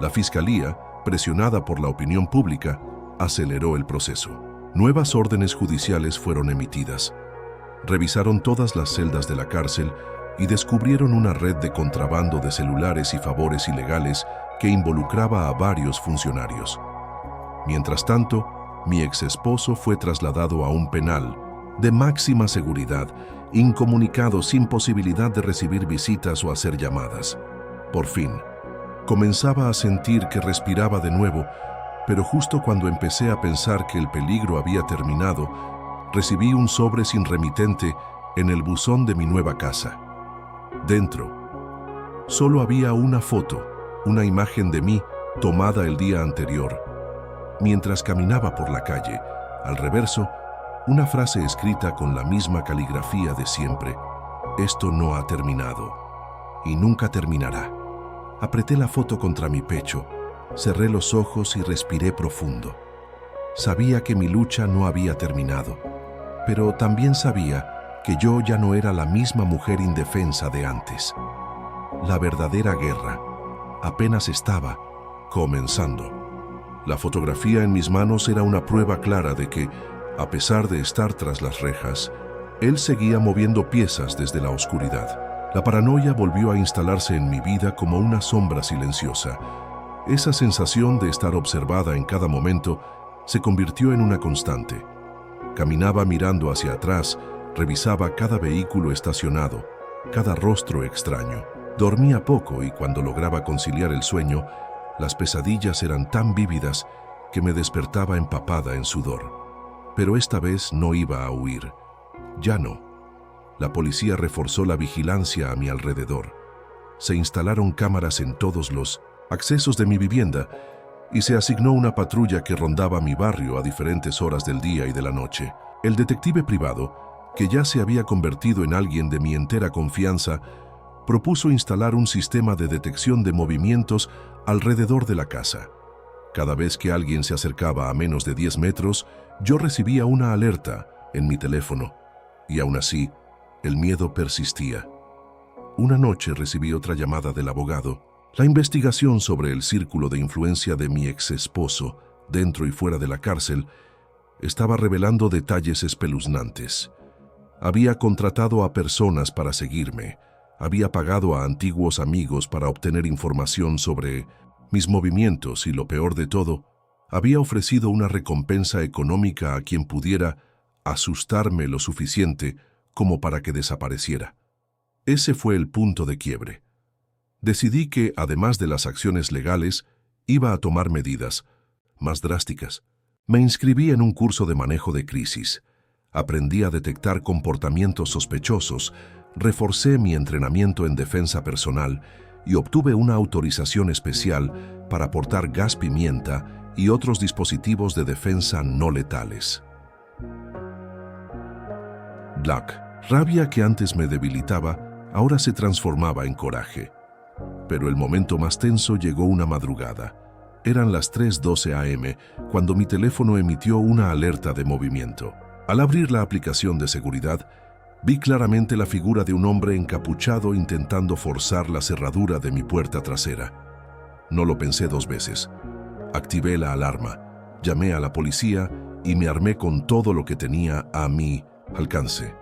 La fiscalía, presionada por la opinión pública, aceleró el proceso. Nuevas órdenes judiciales fueron emitidas. Revisaron todas las celdas de la cárcel y descubrieron una red de contrabando de celulares y favores ilegales que involucraba a varios funcionarios. Mientras tanto, mi exesposo fue trasladado a un penal de máxima seguridad, incomunicado sin posibilidad de recibir visitas o hacer llamadas. Por fin, comenzaba a sentir que respiraba de nuevo, pero justo cuando empecé a pensar que el peligro había terminado, recibí un sobre sin remitente en el buzón de mi nueva casa. Dentro, solo había una foto, una imagen de mí tomada el día anterior. Mientras caminaba por la calle, al reverso, una frase escrita con la misma caligrafía de siempre: "Esto no ha terminado y nunca terminará". Apreté la foto contra mi pecho, cerré los ojos y respiré profundo. Sabía que mi lucha no había terminado, pero también sabía que yo ya no era la misma mujer indefensa de antes. La verdadera guerra apenas estaba comenzando. La fotografía en mis manos era una prueba clara de que, a pesar de estar tras las rejas, él seguía moviendo piezas desde la oscuridad. La paranoia volvió a instalarse en mi vida como una sombra silenciosa. Esa sensación de estar observada en cada momento se convirtió en una constante. Caminaba mirando hacia atrás, revisaba cada vehículo estacionado, cada rostro extraño. Dormía poco y cuando lograba conciliar el sueño, las pesadillas eran tan vívidas que me despertaba empapada en sudor. Pero esta vez no iba a huir. Ya no. La policía reforzó la vigilancia a mi alrededor. Se instalaron cámaras en todos los accesos de mi vivienda y se asignó una patrulla que rondaba mi barrio a diferentes horas del día y de la noche. El detective privado, que ya se había convertido en alguien de mi entera confianza, propuso instalar un sistema de detección de movimientos alrededor de la casa. Cada vez que alguien se acercaba a menos de 10 metros, yo recibía una alerta en mi teléfono, y aún así, el miedo persistía. Una noche recibí otra llamada del abogado. La investigación sobre el círculo de influencia de mi ex esposo, dentro y fuera de la cárcel, estaba revelando detalles espeluznantes. Había contratado a personas para seguirme, había pagado a antiguos amigos para obtener información sobre mis movimientos y, lo peor de todo, había ofrecido una recompensa económica a quien pudiera asustarme lo suficiente como para que desapareciera. Ese fue el punto de quiebre. Decidí que, además de las acciones legales, iba a tomar medidas más drásticas. Me inscribí en un curso de manejo de crisis. Aprendí a detectar comportamientos sospechosos, reforcé mi entrenamiento en defensa personal y obtuve una autorización especial para portar gas pimienta y otros dispositivos de defensa no letales. Rabia que antes me debilitaba, ahora se transformaba en coraje. Pero el momento más tenso llegó una madrugada. Eran las 3:12 a.m. cuando mi teléfono emitió una alerta de movimiento. Al abrir la aplicación de seguridad, vi claramente la figura de un hombre encapuchado intentando forzar la cerradura de mi puerta trasera. No lo pensé 2 veces. Activé la alarma, llamé a la policía y me armé con todo lo que tenía a mi alcance.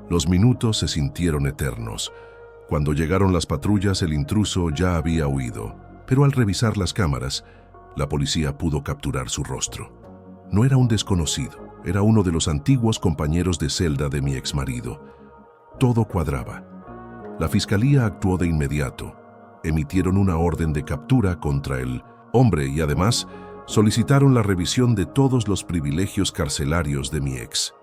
Los minutos se sintieron eternos. Cuando llegaron las patrullas, el intruso ya había huido, pero al revisar las cámaras, la policía pudo capturar su rostro. No era un desconocido, era uno de los antiguos compañeros de celda de mi exmarido. Todo cuadraba. La fiscalía actuó de inmediato. Emitieron una orden de captura contra el hombre y además solicitaron la revisión de todos los privilegios carcelarios de mi ex.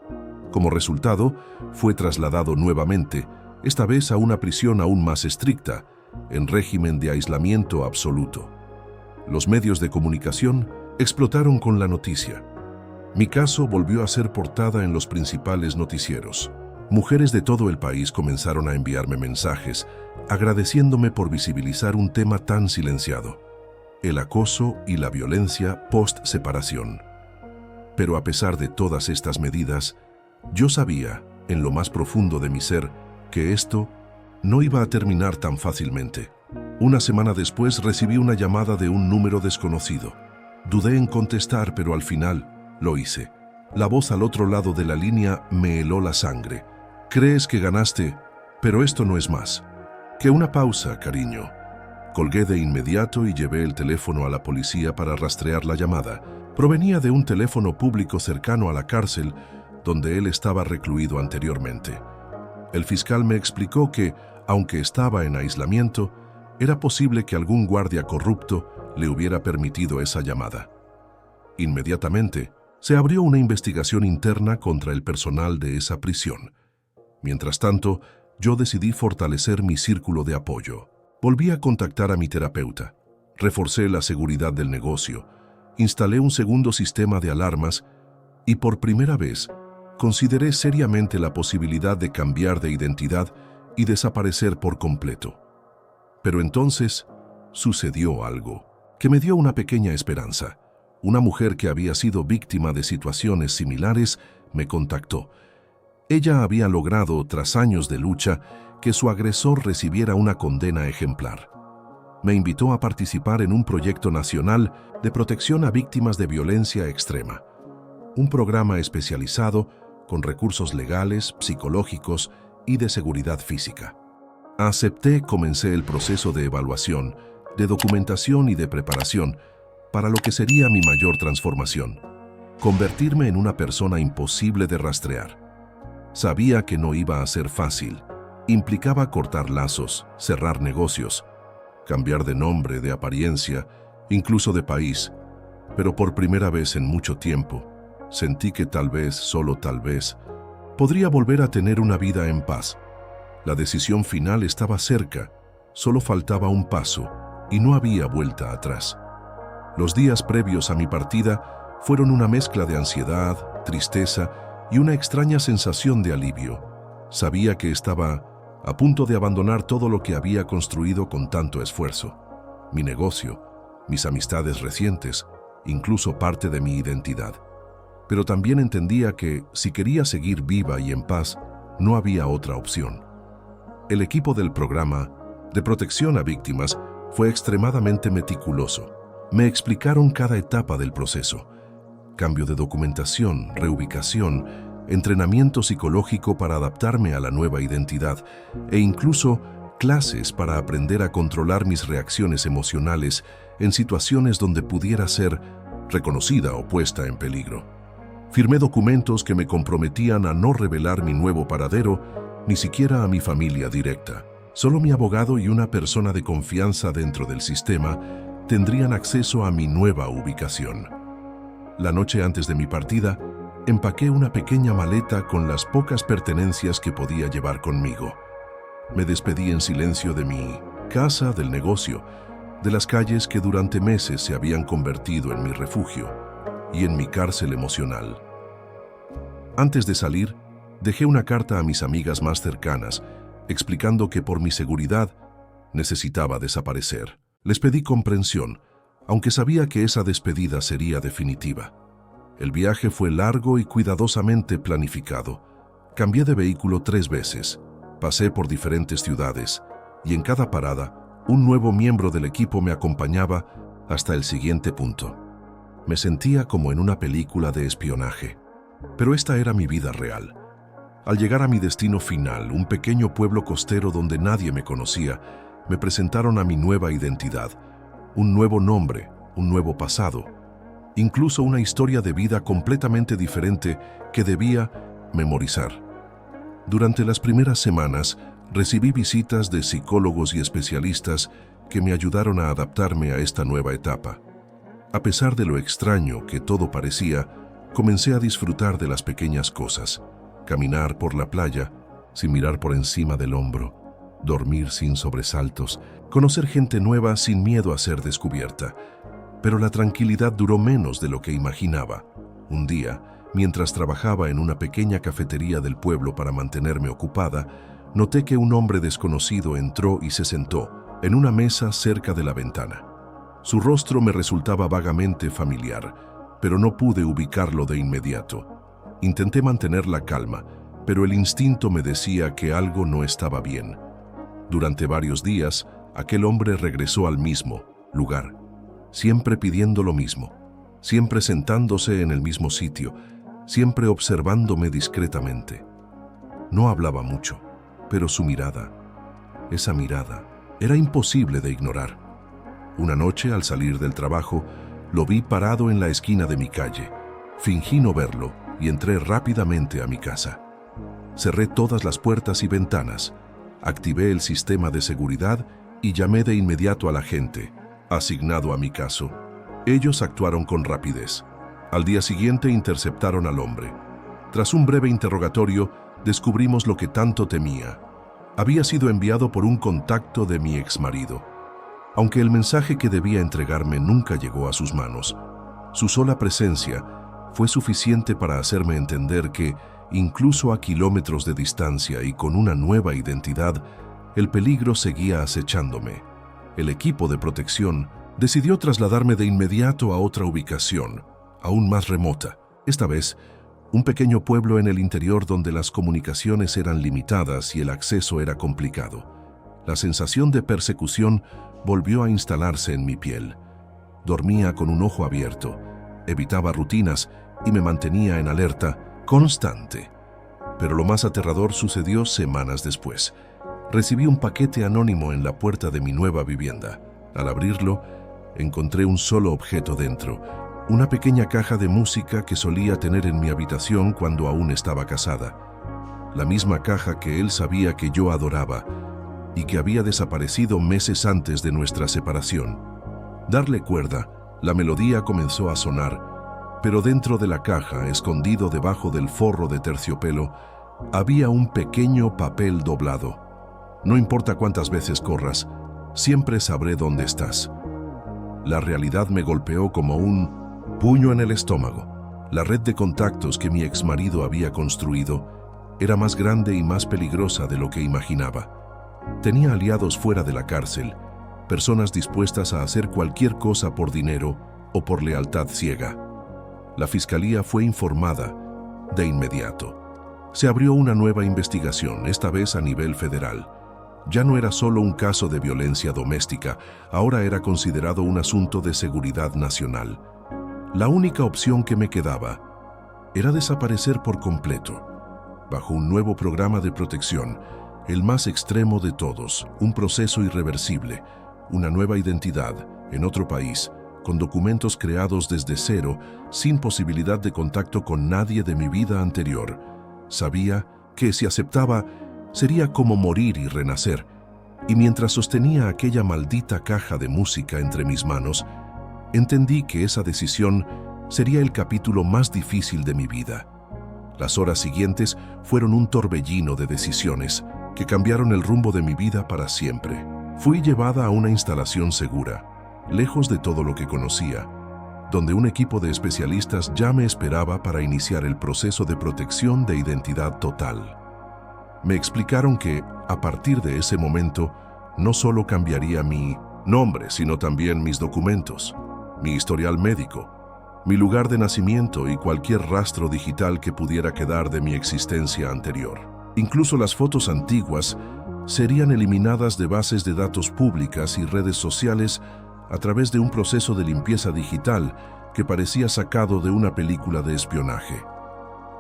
Como resultado, fue trasladado nuevamente, esta vez a una prisión aún más estricta, en régimen de aislamiento absoluto. Los medios de comunicación explotaron con la noticia. Mi caso volvió a ser portada en los principales noticieros. Mujeres de todo el país comenzaron a enviarme mensajes, agradeciéndome por visibilizar un tema tan silenciado: el acoso y la violencia post-separación. Pero a pesar de todas estas medidas, yo sabía, en lo más profundo de mi ser, que esto no iba a terminar tan fácilmente. Una semana después recibí una llamada de un número desconocido. Dudé en contestar, pero al final lo hice. La voz al otro lado de la línea me heló la sangre. «Crees que ganaste, pero esto no es más que una pausa, cariño». Colgué de inmediato y llevé el teléfono a la policía para rastrear la llamada. Provenía de un teléfono público cercano a la cárcel donde él estaba recluido anteriormente. El fiscal me explicó que, aunque estaba en aislamiento, era posible que algún guardia corrupto le hubiera permitido esa llamada. Inmediatamente, se abrió una investigación interna contra el personal de esa prisión. Mientras tanto, yo decidí fortalecer mi círculo de apoyo. Volví a contactar a mi terapeuta, reforcé la seguridad del negocio, instalé un segundo sistema de alarmas y por primera vez consideré seriamente la posibilidad de cambiar de identidad y desaparecer por completo. Pero entonces sucedió algo que me dio una pequeña esperanza. Una mujer que había sido víctima de situaciones similares me contactó. Ella había logrado, tras años de lucha, que su agresor recibiera una condena ejemplar. Me invitó a participar en un proyecto nacional de protección a víctimas de violencia extrema. Un programa especializado con recursos legales, psicológicos y de seguridad física. Acepté, comencé el proceso de evaluación, de documentación y de preparación para lo que sería mi mayor transformación: convertirme en una persona imposible de rastrear. Sabía que no iba a ser fácil. Implicaba cortar lazos, cerrar negocios, cambiar de nombre, de apariencia, incluso de país. Pero por primera vez en mucho tiempo, sentí que tal vez, solo tal vez, podría volver a tener una vida en paz. La decisión final estaba cerca, solo faltaba un paso y no había vuelta atrás. Los días previos a mi partida fueron una mezcla de ansiedad, tristeza y una extraña sensación de alivio. Sabía que estaba a punto de abandonar todo lo que había construido con tanto esfuerzo: mi negocio, mis amistades recientes, incluso parte de mi identidad. Pero también entendía que, si quería seguir viva y en paz, no había otra opción. El equipo del programa de protección a víctimas fue extremadamente meticuloso. Me explicaron cada etapa del proceso: cambio de documentación, reubicación, entrenamiento psicológico para adaptarme a la nueva identidad e incluso clases para aprender a controlar mis reacciones emocionales en situaciones donde pudiera ser reconocida o puesta en peligro. Firmé documentos que me comprometían a no revelar mi nuevo paradero, ni siquiera a mi familia directa. Solo mi abogado y una persona de confianza dentro del sistema tendrían acceso a mi nueva ubicación. La noche antes de mi partida, empaqué una pequeña maleta con las pocas pertenencias que podía llevar conmigo. Me despedí en silencio de mi casa, del negocio, de las calles que durante meses se habían convertido en mi refugio y en mi cárcel emocional. Antes de salir, dejé una carta a mis amigas más cercanas, explicando que por mi seguridad necesitaba desaparecer. Les pedí comprensión, aunque sabía que esa despedida sería definitiva. El viaje fue largo y cuidadosamente planificado. Cambié de vehículo 3 veces, pasé por diferentes ciudades y en cada parada un nuevo miembro del equipo me acompañaba hasta el siguiente punto. Me sentía como en una película de espionaje, pero esta era mi vida real. Al llegar a mi destino final, un pequeño pueblo costero donde nadie me conocía, me presentaron a mi nueva identidad, un nuevo nombre, un nuevo pasado, incluso una historia de vida completamente diferente que debía memorizar. Durante las primeras semanas, recibí visitas de psicólogos y especialistas que me ayudaron a adaptarme a esta nueva etapa. A pesar de lo extraño que todo parecía, comencé a disfrutar de las pequeñas cosas: caminar por la playa sin mirar por encima del hombro, dormir sin sobresaltos, conocer gente nueva sin miedo a ser descubierta. Pero la tranquilidad duró menos de lo que imaginaba. Un día, mientras trabajaba en una pequeña cafetería del pueblo para mantenerme ocupada, noté que un hombre desconocido entró y se sentó en una mesa cerca de la ventana. Su rostro me resultaba vagamente familiar, pero no pude ubicarlo de inmediato. Intenté mantener la calma, pero el instinto me decía que algo no estaba bien. Durante varios días, aquel hombre regresó al mismo lugar, siempre pidiendo lo mismo, siempre sentándose en el mismo sitio, siempre observándome discretamente. No hablaba mucho, pero su mirada, esa mirada, era imposible de ignorar. Una noche, al salir del trabajo, lo vi parado en la esquina de mi calle. Fingí no verlo y entré rápidamente a mi casa. Cerré todas las puertas y ventanas, activé el sistema de seguridad y llamé de inmediato al agente asignado a mi caso. Ellos actuaron con rapidez. Al día siguiente interceptaron al hombre. Tras un breve interrogatorio, descubrimos lo que tanto temía. Había sido enviado por un contacto de mi exmarido. Aunque el mensaje que debía entregarme nunca llegó a sus manos, su sola presencia fue suficiente para hacerme entender que, incluso a kilómetros de distancia y con una nueva identidad, el peligro seguía acechándome. El equipo de protección decidió trasladarme de inmediato a otra ubicación, aún más remota. Esta vez, un pequeño pueblo en el interior donde las comunicaciones eran limitadas y el acceso era complicado. La sensación de persecución volvió a instalarse en mi piel. Dormía con un ojo abierto, evitaba rutinas y me mantenía en alerta constante. Pero lo más aterrador sucedió semanas después. Recibí un paquete anónimo en la puerta de mi nueva vivienda. Al abrirlo, encontré un solo objeto dentro, una pequeña caja de música que solía tener en mi habitación cuando aún estaba casada. La misma caja que él sabía que yo adoraba y que había desaparecido meses antes de nuestra separación. Darle cuerda, la melodía comenzó a sonar, pero dentro de la caja, escondido debajo del forro de terciopelo, había un pequeño papel doblado. No importa cuántas veces corras, siempre sabré dónde estás. La realidad me golpeó como un puño en el estómago. La red de contactos que mi exmarido había construido era más grande y más peligrosa de lo que imaginaba. Tenía aliados fuera de la cárcel, personas dispuestas a hacer cualquier cosa por dinero o por lealtad ciega. La fiscalía fue informada de inmediato. Se abrió una nueva investigación, esta vez a nivel federal. Ya no era solo un caso de violencia doméstica, ahora era considerado un asunto de seguridad nacional. La única opción que me quedaba era desaparecer por completo, bajo un nuevo programa de protección, el más extremo de todos, un proceso irreversible, una nueva identidad, en otro país, con documentos creados desde cero, sin posibilidad de contacto con nadie de mi vida anterior. Sabía que si aceptaba, sería como morir y renacer, y mientras sostenía aquella maldita caja de música entre mis manos, entendí que esa decisión sería el capítulo más difícil de mi vida. Las horas siguientes fueron un torbellino de decisiones que cambiaron el rumbo de mi vida para siempre. Fui llevada a una instalación segura, lejos de todo lo que conocía, donde un equipo de especialistas ya me esperaba para iniciar el proceso de protección de identidad total. Me explicaron que, a partir de ese momento, no solo cambiaría mi nombre, sino también mis documentos, mi historial médico, mi lugar de nacimiento y cualquier rastro digital que pudiera quedar de mi existencia anterior. Incluso las fotos antiguas serían eliminadas de bases de datos públicas y redes sociales a través de un proceso de limpieza digital que parecía sacado de una película de espionaje.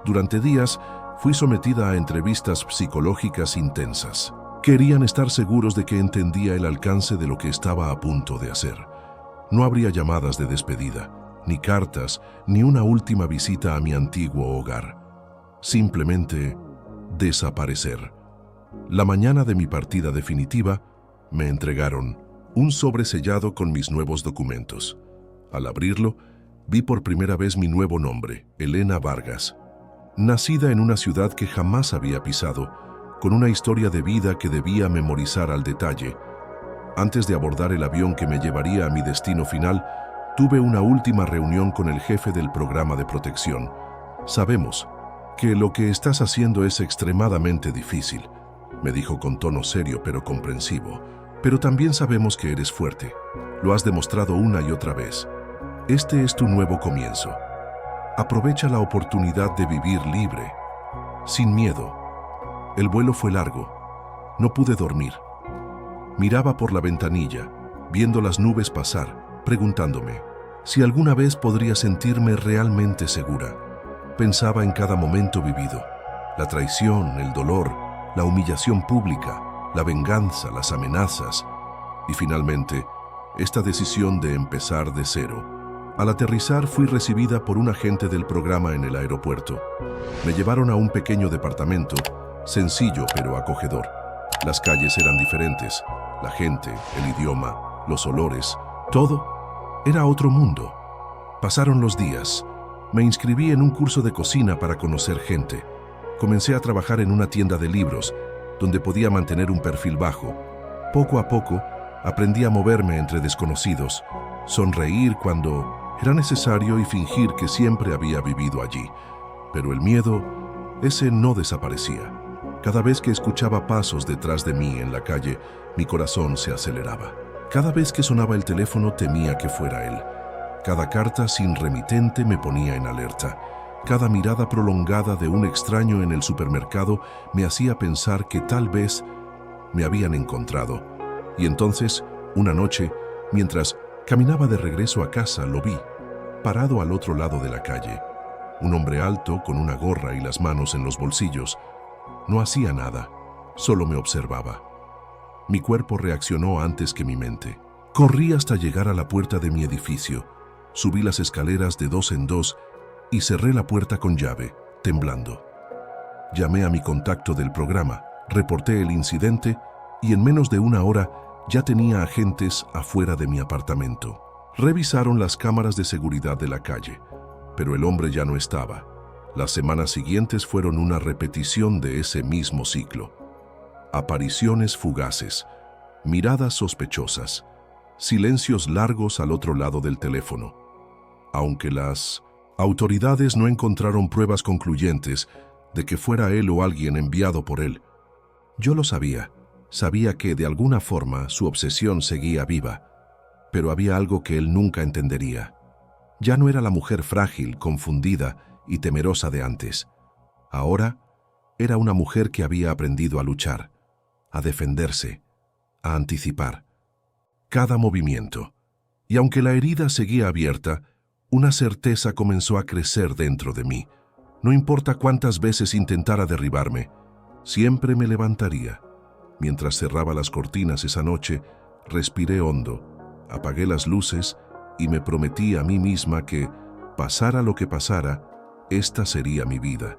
Durante días, fui sometida a entrevistas psicológicas intensas. Querían estar seguros de que entendía el alcance de lo que estaba a punto de hacer. No habría llamadas de despedida, ni cartas, ni una última visita a mi antiguo hogar. Simplemente desaparecer. La mañana de mi partida definitiva, me entregaron un sobre sellado con mis nuevos documentos. Al abrirlo, vi por primera vez mi nuevo nombre, Elena Vargas. Nacida en una ciudad que jamás había pisado, con una historia de vida que debía memorizar al detalle. Antes de abordar el avión que me llevaría a mi destino final, tuve una última reunión con el jefe del programa de protección. Sabemos que lo que estás haciendo es extremadamente difícil, me dijo con tono serio pero comprensivo, pero también sabemos que eres fuerte. Lo has demostrado una y otra vez. Este es tu nuevo comienzo. Aprovecha la oportunidad de vivir libre, sin miedo. El vuelo fue largo. No pude dormir. Miraba por la ventanilla, viendo las nubes pasar, preguntándome si alguna vez podría sentirme realmente segura. Pensaba en cada momento vivido, la traición, el dolor, la humillación pública, la venganza, las amenazas y finalmente, esta decisión de empezar de cero. Al aterrizar fui recibida por un agente del programa en el aeropuerto. Me llevaron a un pequeño departamento, sencillo pero acogedor. Las calles eran diferentes, la gente, el idioma, los olores, todo era otro mundo. Pasaron los días. Me inscribí en un curso de cocina para conocer gente. Comencé a trabajar en una tienda de libros, donde podía mantener un perfil bajo. Poco a poco, aprendí a moverme entre desconocidos, sonreír cuando era necesario y fingir que siempre había vivido allí. Pero el miedo, ese no desaparecía. Cada vez que escuchaba pasos detrás de mí en la calle, mi corazón se aceleraba. Cada vez que sonaba el teléfono temía que fuera él. Cada carta sin remitente me ponía en alerta. Cada mirada prolongada de un extraño en el supermercado me hacía pensar que tal vez me habían encontrado. Y entonces, una noche, mientras caminaba de regreso a casa, lo vi, parado al otro lado de la calle. Un hombre alto, con una gorra y las manos en los bolsillos. No hacía nada, solo me observaba. Mi cuerpo reaccionó antes que mi mente. Corrí hasta llegar a la puerta de mi edificio, subí las escaleras de 2 en 2 y cerré la puerta con llave, temblando. Llamé a mi contacto del programa, reporté el incidente y en menos de una hora ya tenía agentes afuera de mi apartamento. Revisaron las cámaras de seguridad de la calle, pero el hombre ya no estaba. Las semanas siguientes fueron una repetición de ese mismo ciclo. Apariciones fugaces, miradas sospechosas, silencios largos al otro lado del teléfono. Aunque las autoridades no encontraron pruebas concluyentes de que fuera él o alguien enviado por él, yo lo sabía. Sabía que de alguna forma su obsesión seguía viva, pero había algo que él nunca entendería. Ya no era la mujer frágil, confundida y temerosa de antes. Ahora era una mujer que había aprendido a luchar, a defenderse, a anticipar cada movimiento. Y aunque la herida seguía abierta, una certeza comenzó a crecer dentro de mí. No importa cuántas veces intentara derribarme, siempre me levantaría. Mientras cerraba las cortinas esa noche, respiré hondo, apagué las luces y me prometí a mí misma que, pasara lo que pasara, esta sería mi vida,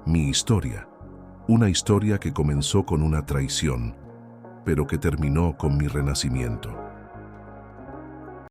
mi historia. Una historia que comenzó con una traición, pero que terminó con mi renacimiento.